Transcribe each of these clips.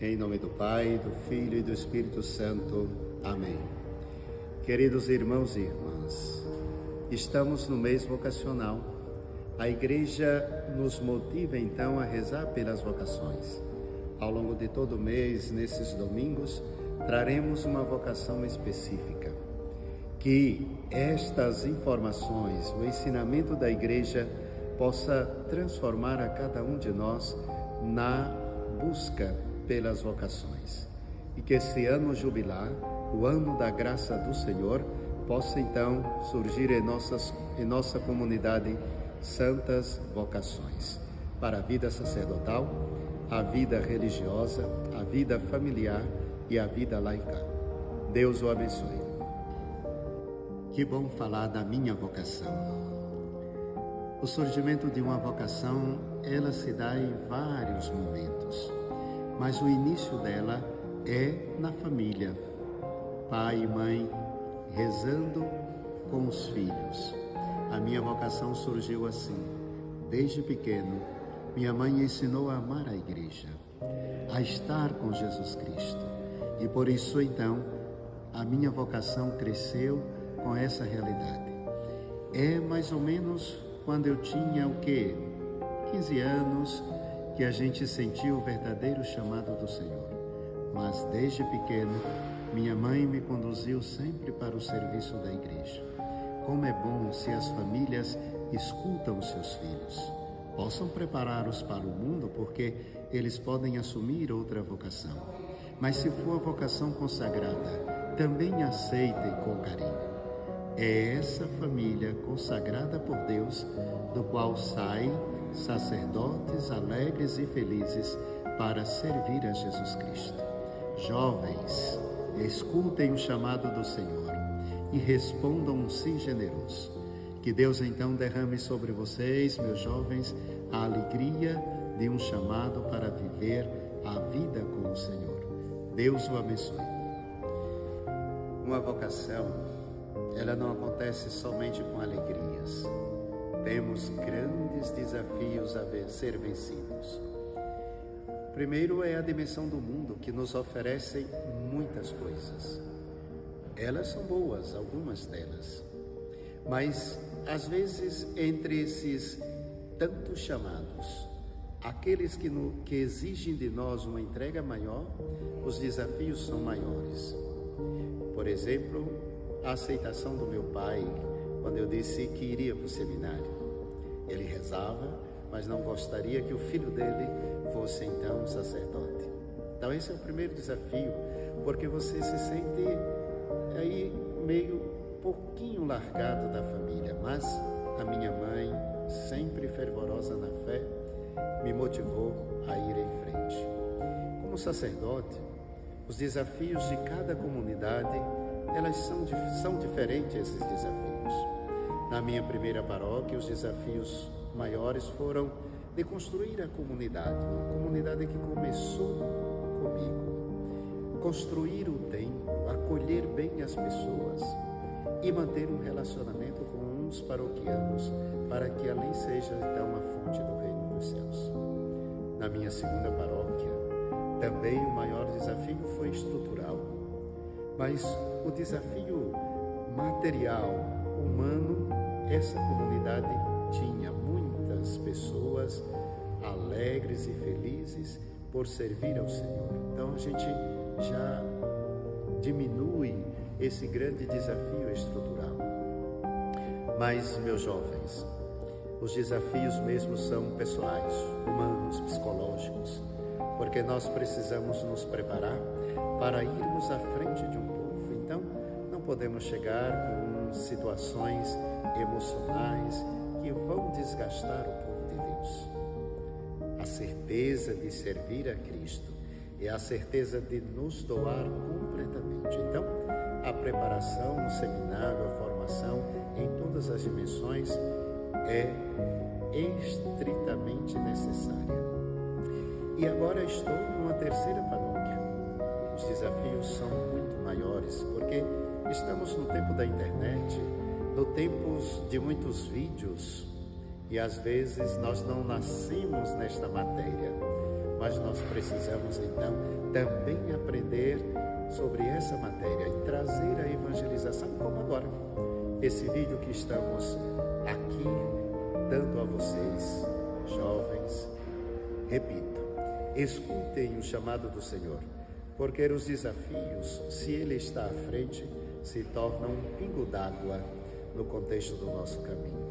Em nome do Pai, do Filho e do Espírito Santo. Amém. Queridos irmãos e irmãs, estamos no mês vocacional. A Igreja nos motiva então a rezar pelas vocações. Ao longo de todo o mês, nesses domingos, traremos uma vocação específica. Que estas informações, o ensinamento da Igreja, possa transformar a cada um de nós na busca pelas vocações. E que esse ano jubilar, o ano da graça do Senhor, possa então surgir em nossa comunidade santas vocações para a vida sacerdotal, a vida religiosa, a vida familiar e a vida laica. Deus o abençoe. Que bom falar da minha vocação. O surgimento de uma vocação, ela se dá em vários momentos, mas o início dela é na família. Pai e mãe rezando com os filhos. A minha vocação surgiu assim. Desde pequeno, minha mãe ensinou a amar a Igreja, a estar com Jesus Cristo. E por isso, então, a minha vocação cresceu com essa realidade. É mais ou menos quando eu tinha o quê? 15 anos, que a gente sentiu o verdadeiro chamado do Senhor. Mas desde pequeno, minha mãe me conduziu sempre para o serviço da Igreja. Como é bom se as famílias escutam os seus filhos, possam prepará-los para o mundo, porque eles podem assumir outra vocação. Mas se for a vocação consagrada, também aceitem com carinho. É essa família consagrada por Deus, do qual saem sacerdotes alegres e felizes para servir a Jesus Cristo. Jovens, escutem o chamado do Senhor e respondam um sim generoso. Que Deus então derrame sobre vocês, meus jovens, a alegria de um chamado para viver a vida com o Senhor. Deus o abençoe. Uma vocação, ela não acontece somente com alegrias. Temos grandes desafios a ser vencidos. Primeiro é a dimensão do mundo, que nos oferece muitas coisas. Elas são boas, algumas delas. Mas, às vezes, entre esses tantos chamados, aqueles que exigem de nós uma entrega maior, os desafios são maiores. Por exemplo, a aceitação do meu pai, quando eu disse que iria para o seminário. Ele rezava, mas não gostaria que o filho dele fosse então sacerdote. Então esse é o primeiro desafio, porque você se sente aí meio pouquinho largado da família. Mas a minha mãe, sempre fervorosa na fé, me motivou a ir em frente. Como sacerdote, os desafios de cada comunidade, elas são diferentes, esses desafios. Na minha primeira paróquia, os desafios maiores foram de construir a comunidade, uma comunidade que começou comigo. Construir o tempo, acolher bem as pessoas e manter um relacionamento com uns paroquianos, para que ali seja então a fonte do reino dos céus. Na minha segunda paróquia, também o maior desafio foi estrutural, mas o desafio material, humano, essa comunidade tinha muitas pessoas alegres e felizes por servir ao Senhor. Então a gente já diminui esse grande desafio estrutural. Mas, meus jovens, os desafios mesmo são pessoais, humanos, psicológicos, porque nós precisamos nos preparar para irmos à frente de um povo. Então, não podemos chegar com situações emocionais que vão desgastar o povo de Deus. A certeza de servir a Cristo é a certeza de nos doar completamente. Então, a preparação no seminário, a formação em todas as dimensões é estritamente necessária. E agora estou numa terceira paróquia. Os desafios são muito maiores, porque estamos no tempo da internet, no tempo de muitos vídeos, e às vezes nós não nascemos nesta matéria, mas nós precisamos então também aprender sobre essa matéria e trazer a evangelização, como agora. Esse vídeo que estamos aqui dando a vocês, jovens, repito, escutem o chamado do Senhor, porque os desafios, se Ele está à frente, se tornam um pingo d'água no contexto do nosso caminho.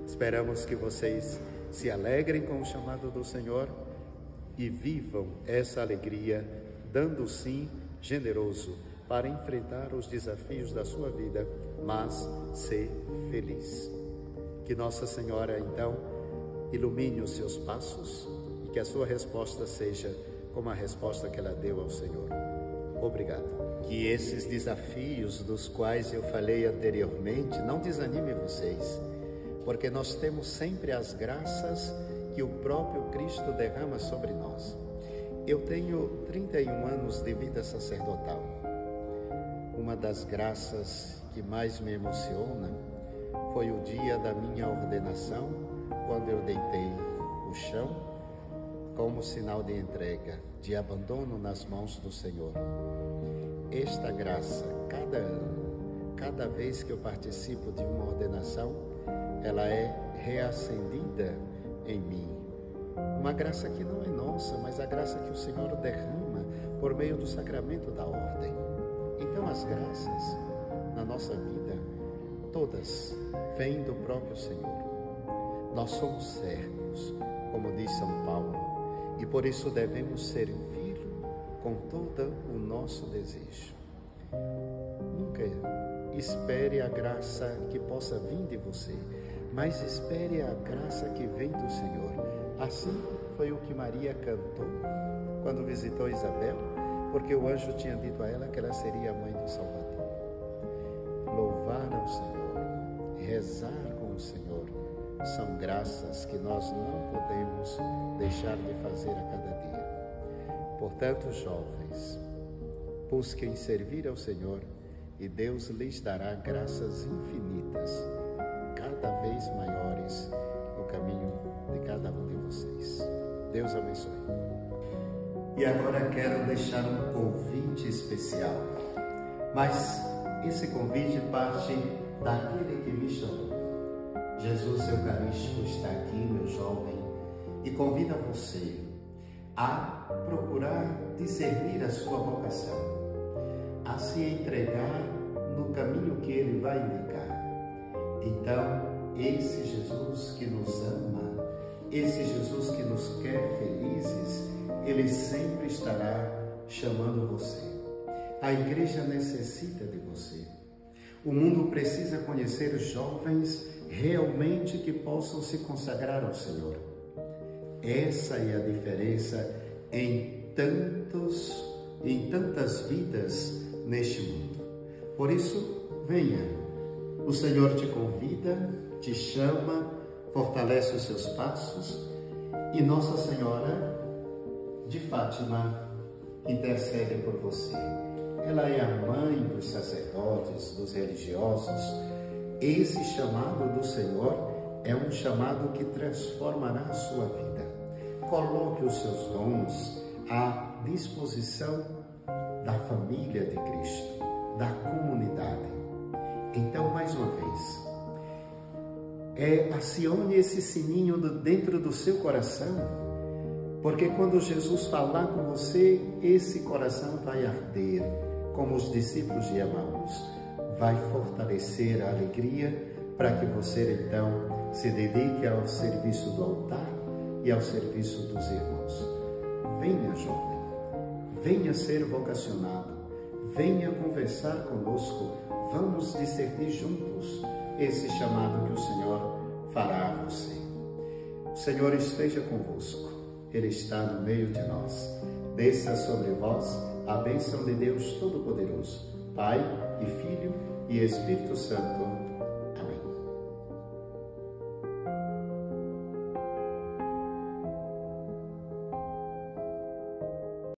Esperamos que vocês se alegrem com o chamado do Senhor e vivam essa alegria, dando sim generoso para enfrentar os desafios da sua vida, mas ser feliz. Que Nossa Senhora, então, ilumine os seus passos e que a sua resposta seja como a resposta que ela deu ao Senhor. Obrigado. Que esses desafios dos quais eu falei anteriormente não desanimem vocês, porque nós temos sempre as graças que o próprio Cristo derrama sobre nós. Eu tenho 31 anos de vida sacerdotal. Uma das graças que mais me emociona foi o dia da minha ordenação, quando eu deitei o chão como sinal de entrega, de abandono nas mãos do Senhor. Esta graça, cada ano, cada vez que eu participo de uma ordenação, ela é reacendida em mim. Uma graça que não é nossa, mas a graça que o Senhor derrama por meio do sacramento da ordem. Então as graças na nossa vida, todas vêm do próprio Senhor. Nós somos servos, como diz São Paulo, e por isso devemos servi-lo com todo o nosso desejo. Nunca espere a graça que possa vir de você, mas espere a graça que vem do Senhor. Assim foi o que Maria cantou quando visitou Isabel, porque o anjo tinha dito a ela que ela seria a mãe do Salvador. Louvar ao Senhor, rezar com o Senhor, são graças que nós não podemos deixar de fazer a cada dia. Portanto, jovens, busquem servir ao Senhor e Deus lhes dará graças infinitas, cada vez maiores no caminho de cada um de vocês. Deus abençoe. E agora quero deixar um convite especial, mas esse convite parte daquele que me chamou. Jesus Eucarístico está aqui, meu jovem, e convida você a procurar discernir a sua vocação, a se entregar no caminho que Ele vai indicar. Então, esse Jesus que nos ama, esse Jesus que nos quer felizes, Ele sempre estará chamando você. A igreja necessita de você. O mundo precisa conhecer jovens realmente que possam se consagrar ao Senhor. Essa é a diferença em tantas vidas neste mundo. Por isso, venha. O Senhor te convida, te chama, fortalece os seus passos e Nossa Senhora de Fátima intercede por você. Ela é a mãe dos sacerdotes, dos religiosos. Esse chamado do Senhor é um chamado que transformará a sua vida. Coloque os seus dons à disposição da família de Cristo, da comunidade. Então, mais uma vez, acione esse sininho dentro do seu coração, porque quando Jesus falar com você, esse coração vai arder, como os discípulos de Emaús, vai fortalecer a alegria para que você então se dedique ao serviço do altar e ao serviço dos irmãos. Venha, jovem, venha ser vocacionado, venha conversar conosco, vamos discernir juntos esse chamado que o Senhor fará a você. O Senhor esteja convosco, Ele está no meio de nós. Desça sobre vós a bênção de Deus Todo-Poderoso, Pai e Filho e Espírito Santo.